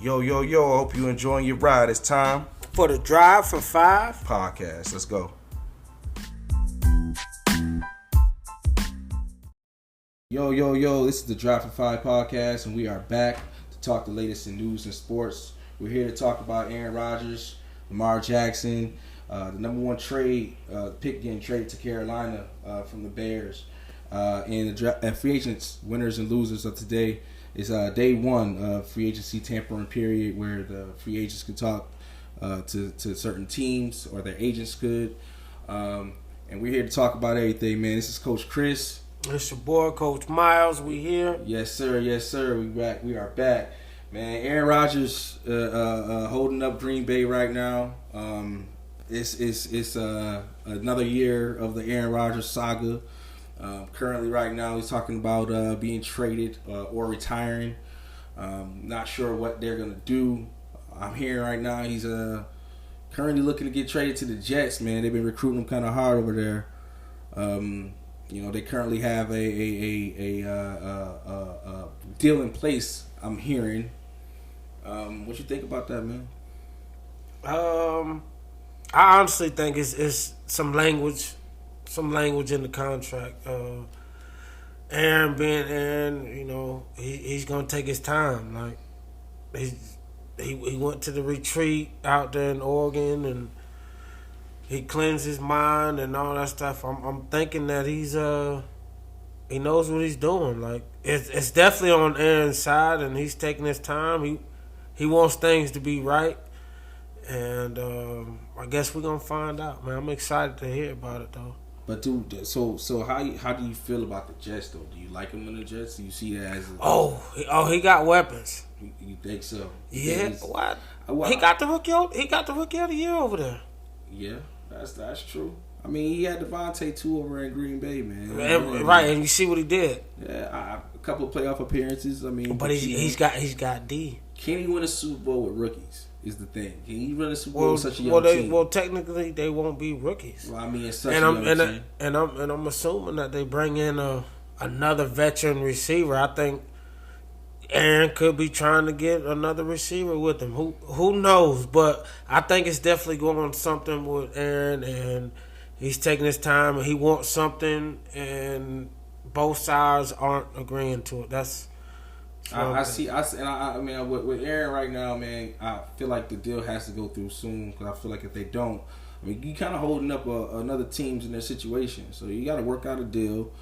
Yo, I hope you're enjoying your ride. It's time for the Drive for Five podcast. Let's go. Yo, this is the Drive for Five podcast, and we are back to talk the latest in news and sports. We're here to talk about Aaron Rodgers, Lamar Jackson, the number one trade, pick getting traded to Carolina from the Bears, and the free agents, winners and losers of today. It's day one of free agency tampering period where the free agents can talk to certain teams or their agents could. And we're here to talk about everything, man. This is Coach Chris. It's your boy, Coach Miles. We here. Yes, sir. We are back. Man, Aaron Rodgers holding up Green Bay right now. It's another year of the Aaron Rodgers saga. Currently, right now, he's talking about being traded or retiring. Not sure what they're going to do. I'm hearing right now he's currently looking to get traded to the Jets, man. They've been recruiting him kind of hard over there. They currently have a deal in place, I'm hearing. What you think about that, man? I honestly think it's some language in the contract. Aaron being Aaron, he's gonna take his time. Like he went to the retreat out there in Oregon and he cleansed his mind and all that stuff. I'm thinking that he knows what he's doing. Like it's definitely on Aaron's side and he's taking his time. He wants things to be right. And I guess we're gonna find out, man. I'm excited to hear about it though. But dude, so how do you feel about the Jets though? Do you like him in the Jets? Do you see that as he got weapons? You think so? Yeah. What? He got the rookie. He got the rookie of the year over there. Yeah, that's true. I mean, he had Devontae too over in Green Bay, man. Right, and you see what he did. Yeah, a couple of playoff appearances. I mean, but he's got D. Can he win a Super Bowl with rookies? Is the thing. Can he run a Super Bowl with such a young team? Well, technically, they won't be rookies. Well, I mean, it's such a young team. And I'm assuming that they bring in another veteran receiver. I think Aaron could be trying to get another receiver with him. Who knows? But I think it's definitely going something with Aaron, and he's taking his time, and he wants something, and both sides aren't agreeing to it. That's I mean, with Aaron right now, man, I feel like the deal has to go through soon because I feel like if they don't, I mean, you kind of holding up another teams in their situation. So you got to work out a deal.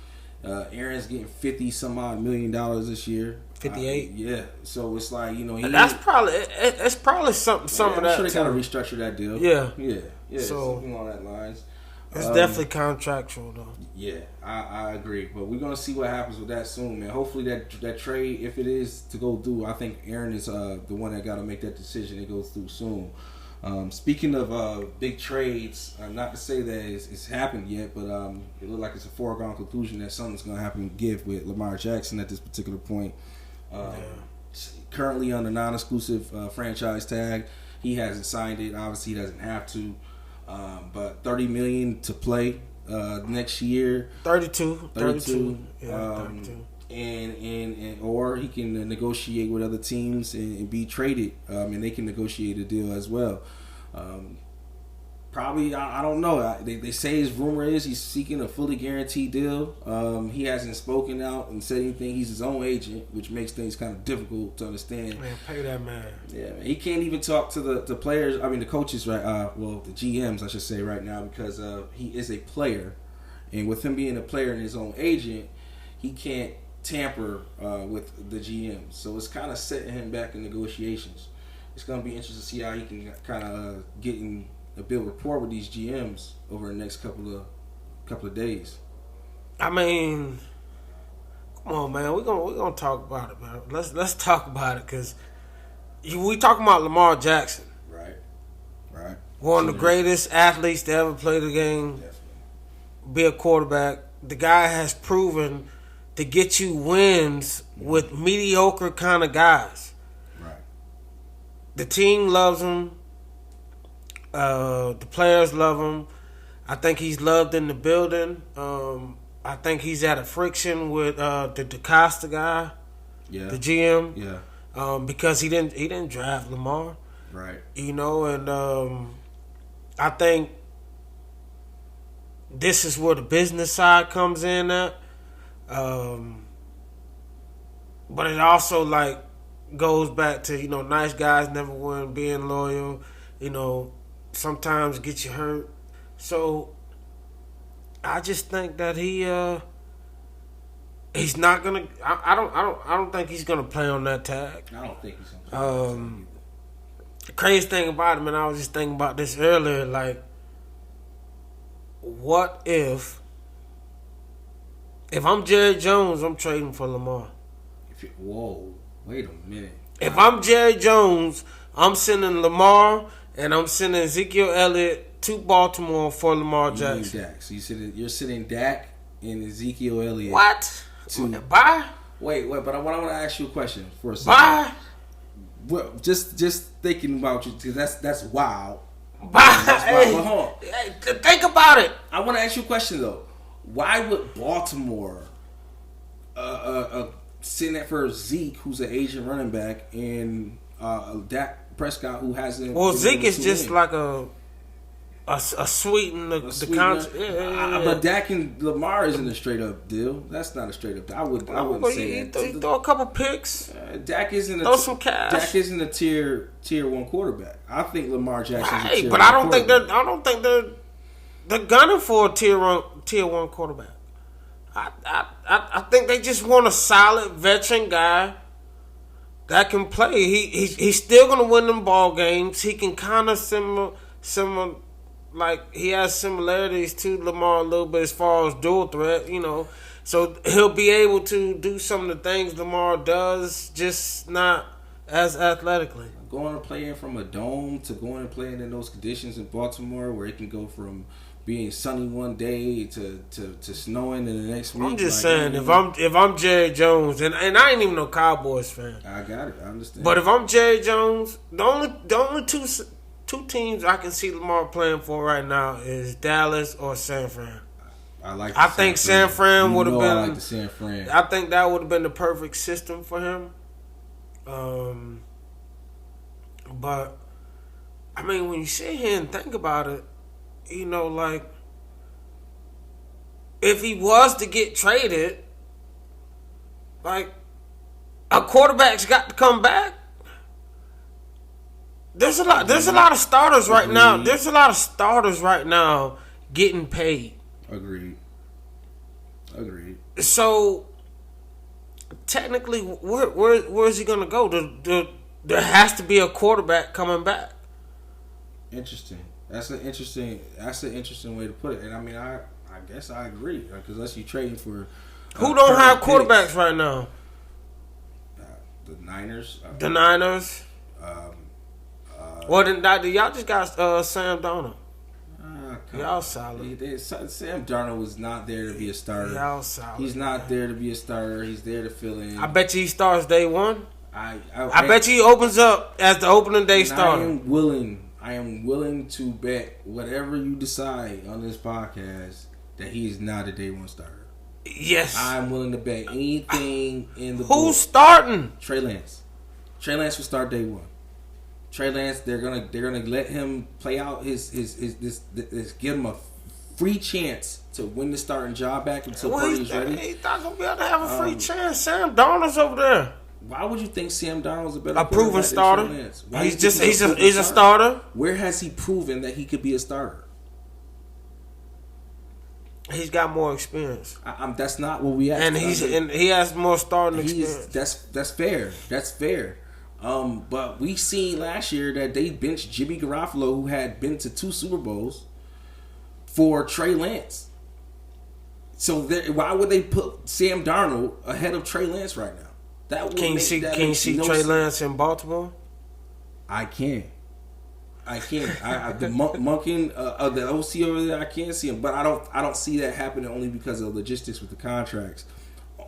Aaron's getting $50-some-odd million this year. 58. Yeah. So it's like that's probably some of that. I'm sure they got to restructure that deal. Yeah. So something along that lines. It's definitely contractual, though. Yeah, I agree. But we're going to see what happens with that soon, man. Hopefully that trade, if it is to go through, I think Aaron is the one that got to make that decision. It goes through soon. Speaking of big trades, not to say that it's happened yet, but it looks like it's a foregone conclusion that something's going to happen with Lamar Jackson at this particular point. Currently on the non-exclusive franchise tag. He hasn't signed it. Obviously, he doesn't have to. But $30 million to play next year. 32. Yeah, 32. And or he can negotiate with other teams and be traded. And they can negotiate a deal as well. Probably, I don't know. They say his rumor is he's seeking a fully guaranteed deal. He hasn't spoken out and said anything. He's his own agent, which makes things kind of difficult to understand. Man, pay that man. Yeah, man. He can't even talk to the players. I mean, the coaches, right? The GMs, I should say, right now, because he is a player, and with him being a player and his own agent, he can't tamper with the GMs. So it's kind of setting him back in negotiations. It's going to be interesting to see how he can kind of get in. Build rapport with these GMs over the next couple of days. I mean, come on, man. We're gonna talk about it, man. Let's talk about it because we talking about Lamar Jackson, right? One of the greatest athletes to ever play the game, definitely. Be a quarterback. The guy has proven to get you wins with mediocre kind of guys. Right. The team loves him. The players love him. I think he's loved in the building. I think he's at a friction with the DaCosta guy, the GM. Yeah. because he didn't draft Lamar. Right. You know, and I think this is where the business side comes in at. But it also like goes back to, nice guys never win, being loyal, sometimes get you hurt. So I just think that he's not gonna. I don't think he's gonna play on that tag. I don't think he's gonna play. The crazy thing about him, and I was just thinking about this earlier, like, what if I'm Jerry Jones, I'm trading for Lamar. Whoa, wait a minute. If I'm Jerry Jones, I'm sending Lamar and I'm sending Ezekiel Elliott to Baltimore for Lamar Jackson. Dak. So you're sitting Dak and Ezekiel Elliott. What? Bye? Wait, but I want to ask you a question for a second. Bye? Well, just thinking about you, because that's wild. Bye. That's wild. But hold on. Hey, think about it. I want to ask you a question though. Why would Baltimore send that for Zeke, who's an Asian running back, and Dak Prescott, who hasn't? Well, Zeke is just like a sweeten the contract. But Dak and Lamar isn't a straight up deal. That's not a straight up deal. I wouldn't say that. You throw a couple picks. Dak isn't throw some cash. Dak isn't a tier 1 quarterback. I think Lamar Jackson's a tier but 1 I don't think they're gunning for a tier 1 quarterback. I think they just want a solid veteran guy that can play. He's still gonna win them ball games. He can kind of similar. Like, he has similarities to Lamar a little bit as far as dual threat, So he'll be able to do some of the things Lamar does, just not as athletically. Going and playing from a dome to going and playing in those conditions in Baltimore, where it can go from being sunny one day to snowing in the next week. I'm just saying, if I'm Jerry Jones, and I ain't even no Cowboys fan. I got it. I understand. But if I'm Jerry Jones, the only two teams I can see Lamar playing for right now is Dallas or San Fran. I think San Fran would have been. I like the San Fran. I think that would have been the perfect system for him. But I mean, when you sit here and think about it, like, if he was to get traded, like, a quarterback's got to come back. There's a lot of starters right now. There's a lot of starters right now getting paid. Agreed. So technically, where is he gonna go? There has to be a quarterback coming back. Interesting. That's an interesting way to put it. And I mean, I guess I agree, because unless you're trading for who don't have quarterbacks right now? The Niners. The Niners. Well, then y'all just got Sam Darnold. Y'all solid. Sam Darnold was not there to be a starter. Y'all solid. He's not there to be a starter. He's there to fill in. I bet you he starts day one. I bet you he opens up as the opening day starter. I am willing to bet whatever you decide on this podcast that he is not a day one starter. Yes. I'm willing to bet anything in the Who's starting? Trey Lance. Trey Lance will start day one. Trey Lance, they're gonna let him play out his give him a free chance to win the starting job back until Purdy's ready. He's not gonna be able to have a free chance. Sam Darnold's over there. Why would you think Sam Darnold's a better proven starter? He's a starter. Where has he proven that he could be a starter? He's got more experience. That's not what we asked. And he has more starting experience. That's fair. That's fair. But we seen last year that they benched Jimmy Garoppolo, who had been to 2 Super Bowls, for Trey Lance. So why would they put Sam Darnold ahead of Trey Lance right now? Can you see Trey Lance in Baltimore? I can. The Monken, the OC over there, I can see him, but I don't see that happening only because of logistics with the contracts.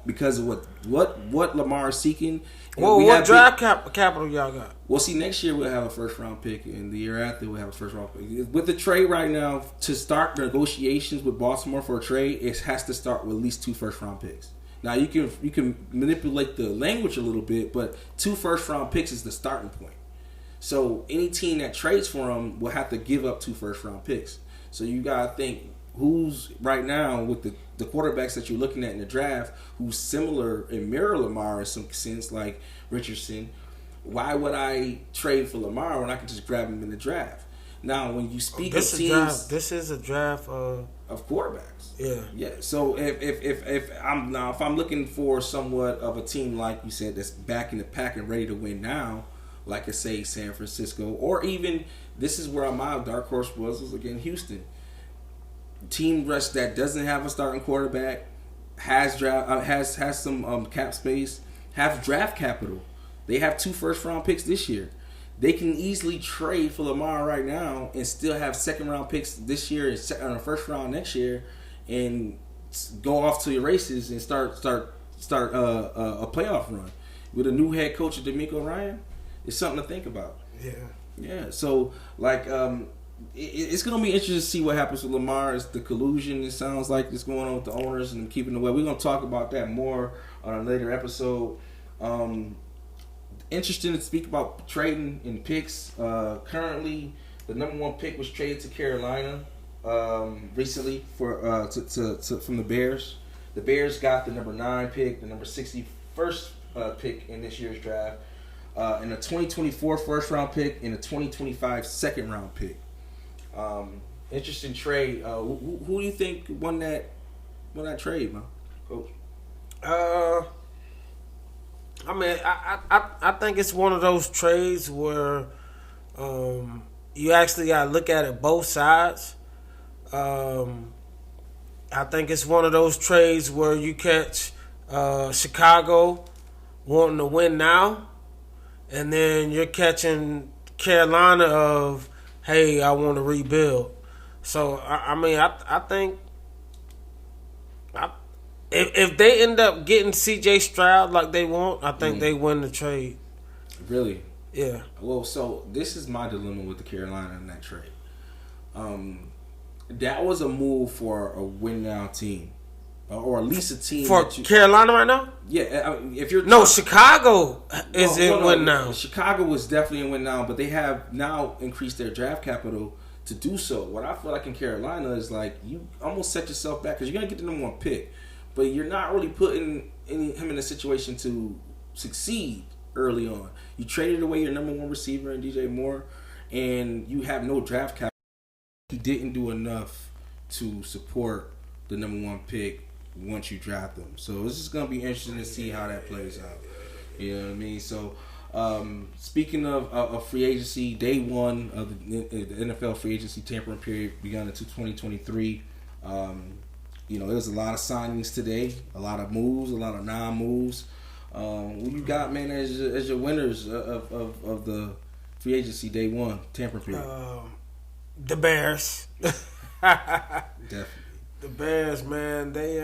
Because of what Lamar is seeking. Well, what draft capital y'all got? Well, see, next year we'll have a first round pick, and the year after we'll have a first round pick. With the trade right now, to start negotiations with Baltimore for a trade, it has to start with at least 2 first round picks. Now you can manipulate the language a little bit, but 2 first-round picks is the starting point. So any team that trades for him will have to give up 2 first-round picks. So you gotta think who's right now with the quarterbacks that you're looking at in the draft, who's similar and mirror Lamar in some sense, like Richardson. Why would I trade for Lamar when I can just grab him in the draft? Now, when you speak of teams, this is a draft of quarterbacks. Yeah. So if I'm looking for somewhat of a team like you said that's back in the pack and ready to win now, like I say San Francisco, or even this is where my dark horse was again Houston. Team rush that doesn't have a starting quarterback, has some cap space, have draft capital. They have 2 first-round picks this year. They can easily trade for Lamar right now and still have second-round picks this year and a first round next year, and go off to the races and start a playoff run with a new head coach, D'Amico Ryan. It's something to think about. Yeah. So like, it's gonna be interesting to see what happens with Lamar. It's the collusion. It sounds like it's going on with the owners and keeping away. We're gonna talk about that more on a later episode. Interesting to speak about trading and picks. Currently, the number 1 pick was traded to Carolina recently for from the Bears. The Bears got the number 9 pick, the number 61st pick in this year's draft, and a 2024 first round pick and a 2025 second round pick. Interesting trade. Who do you think won that trade, man, Coach? I mean, I think it's one of those trades where you actually got to look at it both sides. I think it's one of those trades where you catch Chicago wanting to win now, and then you're catching Carolina of, hey, I want to rebuild. So, I think if they end up getting C.J. Stroud like they want, I think they win the trade. Really? Yeah. Well, so this is my dilemma with the Carolina in that trade. That was a move for a win-now team. Or at least a team for Carolina right now. Yeah, if you're Chicago is in win now. Chicago was definitely in win now, but they have now increased their draft capital to do so. What I feel like in Carolina is like you almost set yourself back because you're gonna get the number 1 pick, but you're not really putting him in a situation to succeed early on. You traded away your number 1 receiver in DJ Moore, and you have no draft capital. He didn't do enough to support the number 1 pick once you draft them. So it's just going to be interesting to see how that plays out. You know what I mean? So speaking of free agency, day 1 of the NFL free agency tampering period began into 2023. There's a lot of signings today, a lot of moves, a lot of non-moves. Who you got, man, as your winners of the free agency day 1 tampering period? The Bears. Definitely. The Bears, man, they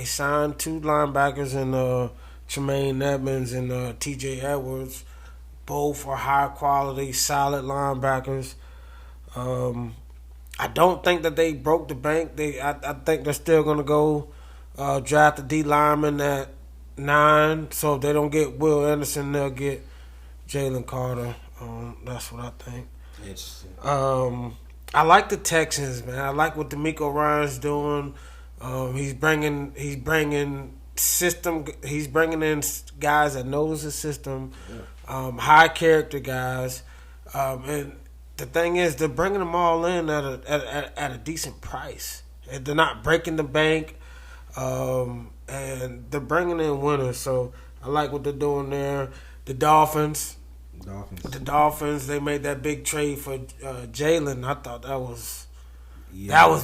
signed 2 linebackers in Tremaine Edmonds and T.J. Edwards. Both are high quality, solid linebackers. I don't think that they broke the bank. I think they're still gonna go draft a D lineman at 9. So if they don't get Will Anderson, they'll get Jalen Carter. That's what I think. Interesting. I like the Texans, man. I like what D'Amico Ryan's doing. He's bringing system. He's bringing in guys that knows the system, high character guys, and the thing is, they're bringing them all in at a decent price. And they're not breaking the bank, and they're bringing in winners. So I like what they're doing there. The Dolphins. They made that big trade for Jalen. I thought that was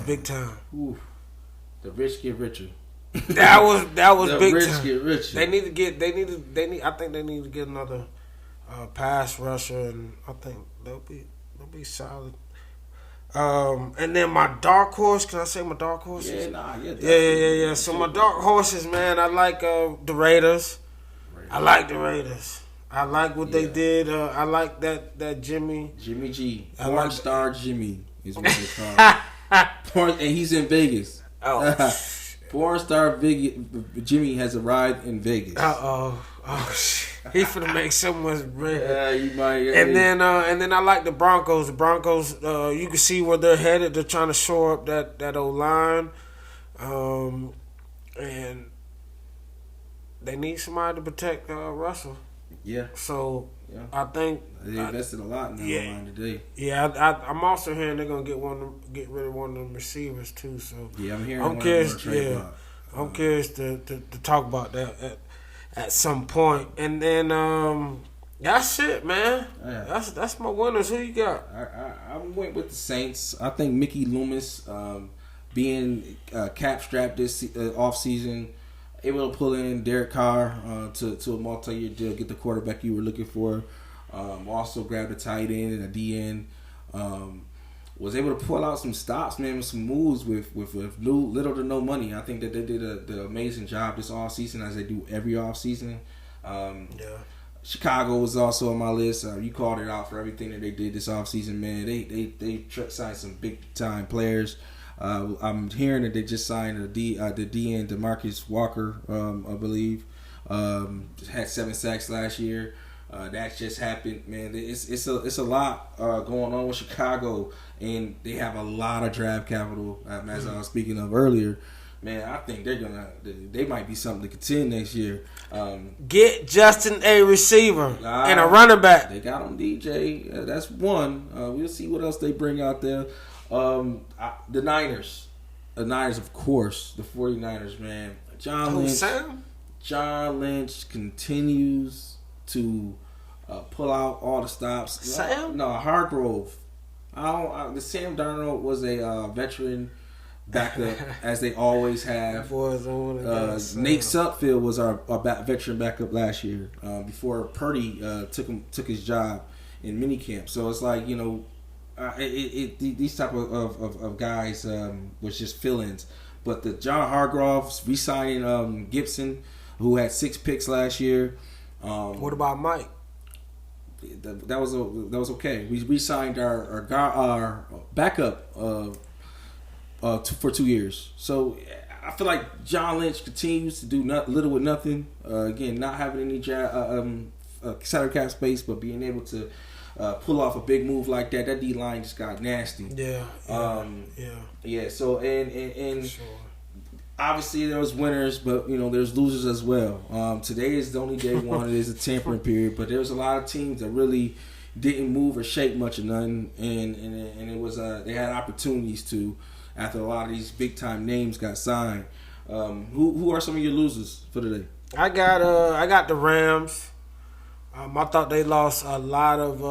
big time. Ooh. The rich get richer. That was the big rich time. Get richer. I think they need to get another pass rusher, and I think they'll be solid. And then my dark horse. Can I say my dark horses? Yeah. So my dark horses, man. I like the Raiders. I like the Raiders. I like what they did. I like that Jimmy G. Porn star Jimmy is what they call him. And he's in Vegas. Oh, Porn star Jimmy has arrived in Vegas. Oh shit! He finna make so much bread. Yeah, you might. And then I like the Broncos. The Broncos, you can see where they're headed. They're trying to shore up that old line, and they need somebody to protect Russell. Yeah. So I think they invested a lot in that line today. Yeah, I'm also hearing they're gonna get rid of one of them receivers too. So yeah, I'm hearing. I'm curious. Yeah, I'm curious to talk about that at some point. And then that's it, man. Yeah. That's my winners. Who you got? I went with the Saints. I think Mickey Loomis being cap strapped this off season, able to pull in Derek Carr to a multi-year deal, get the quarterback you were looking for. Also grabbed a tight end and a D end. Was able to pull out some stops, man, with some moves with little to no money. I think that they did the amazing job this offseason, as they do every offseason. Chicago was also on my list. You called it out for everything that they did this offseason, man. They signed some big time players. I'm hearing that they just signed the D end DeMarcus Walker, I believe. Had 7 sacks last year. That just happened, man. It's a lot going on with Chicago, and they have a lot of draft capital. As I was speaking of earlier, man, I think they might be something to contend next year. Get Justin a receiver and a running back. They got on DJ. That's one. We'll see what else they bring out there. The Niners, of course. The 49ers, man. John Lynch continues to pull out all the stops. Sam? No, Hargrove. The Sam Darnold was a veteran backup, as they always have. Nate Sudfeld was our veteran backup last year, before Purdy took his job in minicamp. So it's like, these type of guys was just fill-ins. But the John Hargrove re-signing Gibson, who had 6 picks last year. What about Mike? That was okay. We re-signed our backup for 2 years. So I feel like John Lynch continues to do little with nothing. Again, not having any salary cap space, but being able to pull off a big move like that. That D line just got nasty. Yeah. So and sure. Obviously there was winners, but there's losers as well. Today is the only day one. It is a tampering period, but there's a lot of teams that really didn't move or shake much of nothing, and it was they had opportunities to, after a lot of these big time names got signed. Who are some of your losers for today? I got the Rams. I thought they lost a lot of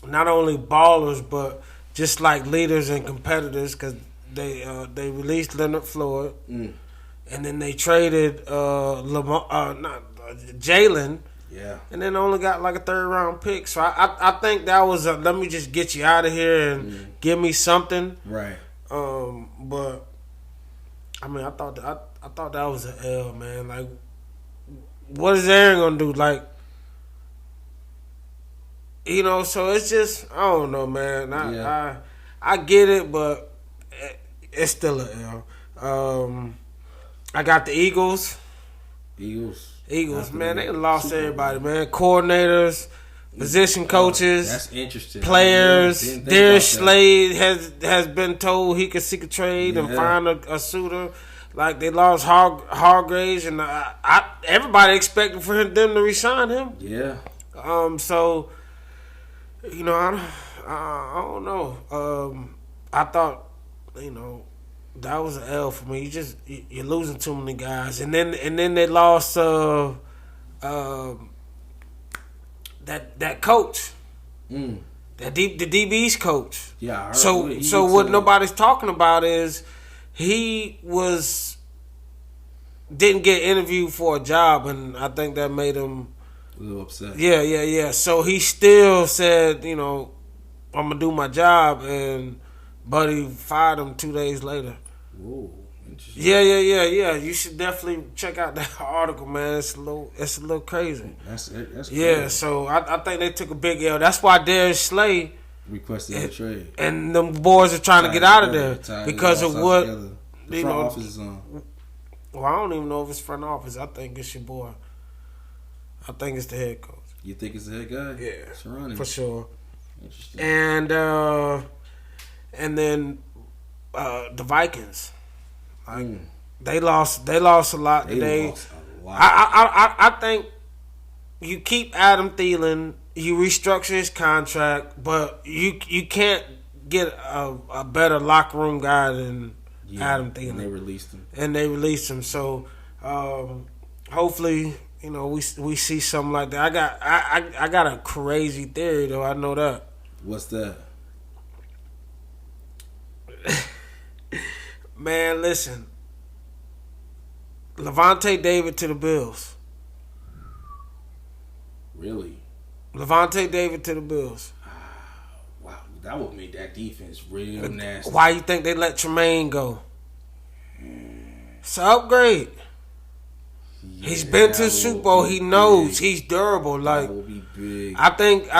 not only ballers, but just like leaders and competitors, because they released Leonard Floyd, and then they traded Lamar, Jalen, and then only got like a 3rd round pick. So I think that was let me just get you out of here and give me something, right? But I mean, I thought that was an L, man. Like, what is Aaron gonna do? Like, so it's just, I don't know, man. I get it, but it's still an L. I got the Eagles. Eagles, man, they lost everybody, man. Coordinators, position coaches, that's interesting. Players. Darius Slade has been told he could seek a trade and find a suitor. Like, they lost Hargraves, and everybody expected for them to resign him. Yeah. So, I don't know. I thought, that was an L for me. You're losing too many guys, and then they lost that coach, the DB's coach. Yeah. I heard So what nobody's talking about is he didn't get interviewed for a job, and I think that made him a little upset. Yeah. So he still said, I'm gonna do my job, and Buddy fired him 2 days later. Whoa, interesting. Yeah. You should definitely check out that article, man. It's a little crazy. That's crazy. Yeah. So I think they took a big L. That's why Darius Slade requested a trade, and them boys are trying to get out of there because of what The front office is on. Well, I don't even know if it's front office. I think it's your boy. I think it's the head coach. You think it's the head guy? Yeah, Serrani. For sure. Interesting. And then the Vikings. They lost a lot today. Lost a lot. I think you keep Adam Thielen, you restructure his contract, but you can't get a better locker room guy than Adam Thielen. And they released him. So hopefully, we see something like that. I got a crazy theory though. I know that. What's that? Man, listen. Levante David to the Bills. Really? Levante David to the Bills. Wow, that would make that defense real nasty. Why you think they let Tremaine go? It's an upgrade. Yeah, he's been to the Super Bowl. He knows he's durable. Like, that will be big. I think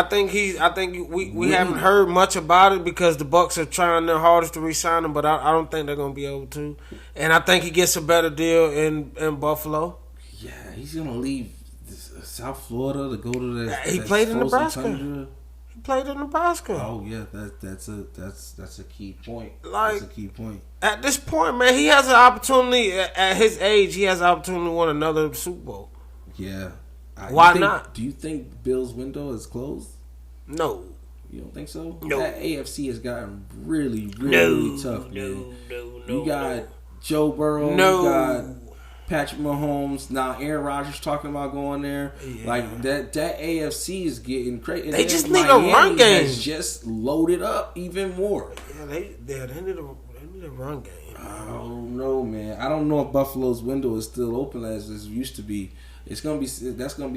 we haven't heard much about it because the Bucs are trying their hardest to re-sign him, but I don't think they're gonna be able to. And I think he gets a better deal in Buffalo. Yeah, he's gonna leave South Florida to go to that. He played in Nebraska. Tundra. He played in Nebraska. Oh yeah, that's a key point. Like, that's a key point. At this point, man, he has an opportunity. At his age, he has an opportunity to win another Super Bowl. Yeah. Why not? Do you think Bill's window is closed? No. You don't think so? No. That AFC has gotten really tough, man. You got Joe Burrow. You got Patrick Mahomes. Now Aaron Rodgers talking about going there. Yeah. Like that AFC is getting crazy. They just need a run game. Has just loaded up even more. Yeah, they need a run game. I don't know, man. I don't know if Buffalo's window is still open as it used to be. That's gonna be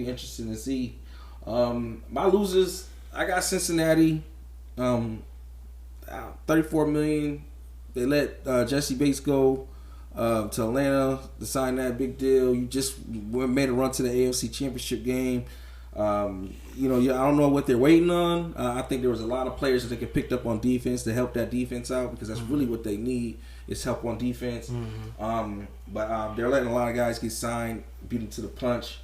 interesting to see. My losers, I got Cincinnati, $34 million. They let Jesse Bates go to Atlanta to sign that big deal. You just made a run to the AFC Championship game. I don't know what they're waiting on. I think there was a lot of players that they could picked up on defense to help that defense out because that's really what they need is help on defense. But they're letting a lot of guys get signed, beat them to the punch.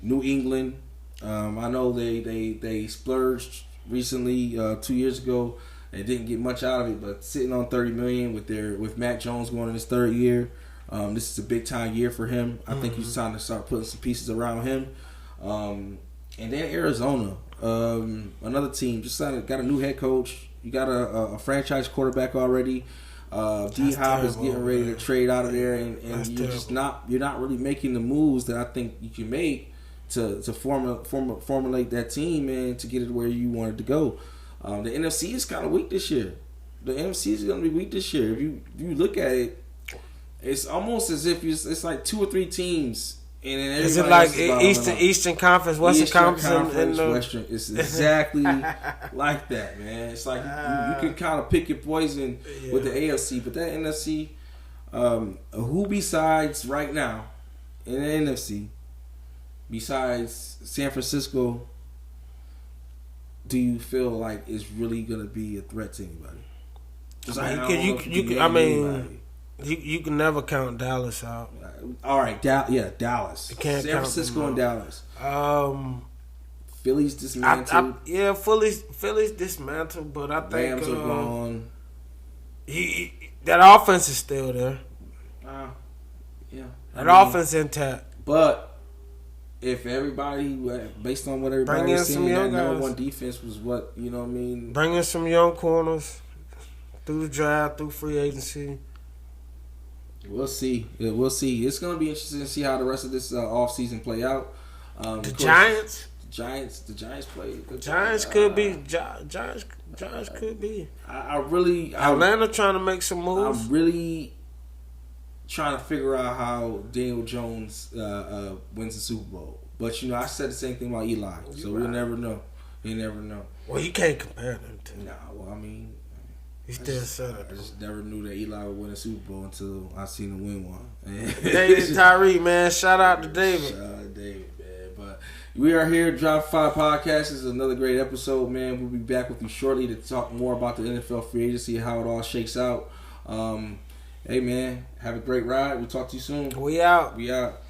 New England, I know they splurged recently 2 years ago. They didn't get much out of it, but sitting on $30 million with Mac Jones going in his third year, this is a big time year for him. I think he's trying to start putting some pieces around him. And then Arizona, another team, just got a new head coach. You got a franchise quarterback already. D-Hop is getting ready to trade out of there, and you're not really making the moves that I think you can make to formulate that team and to get it where you want it to go. The NFC is kind of weak this year. The NFC is going to be weak this year. If you look at it, it's almost as if it's like two or three teams. And then is it like Eastern Conference, Western Conference, and Western? It's exactly like that, man. It's like you can kind of pick your poison with the AFC, but that NFC, who besides right now in the NFC, besides San Francisco, do you feel like is really gonna be a threat to anybody? You can never count Dallas out. All right, Dallas. You can't San Francisco and Dallas. Philly's dismantled. Philly's dismantled, but I think Rams are gone. That offense is still there. That offense intact. But if everybody, based on what everybody was saying, that number one defense was what, you know what I mean? Bring in some young corners through the draft, through free agency. We'll see. It's going to be interesting to see how the rest of this offseason play out. The Giants play. Giants could be. Giants could be. Atlanta trying to make some moves. I'm really trying to figure out how Daniel Jones wins the Super Bowl. But I said the same thing about Eli, so we'll never know. You never know. Well, you can't compare them to. Nah, well, I mean. He still said it. I just never knew that Eli would win a Super Bowl until I seen him win one. David Tyree, man. Shout out to David. Shout out to David, man. But we are here, Drop 5 Podcast. This is another great episode, man. We'll be back with you shortly to talk more about the NFL free agency and how it all shakes out. Hey man, have a great ride. We'll talk to you soon. We out. We out.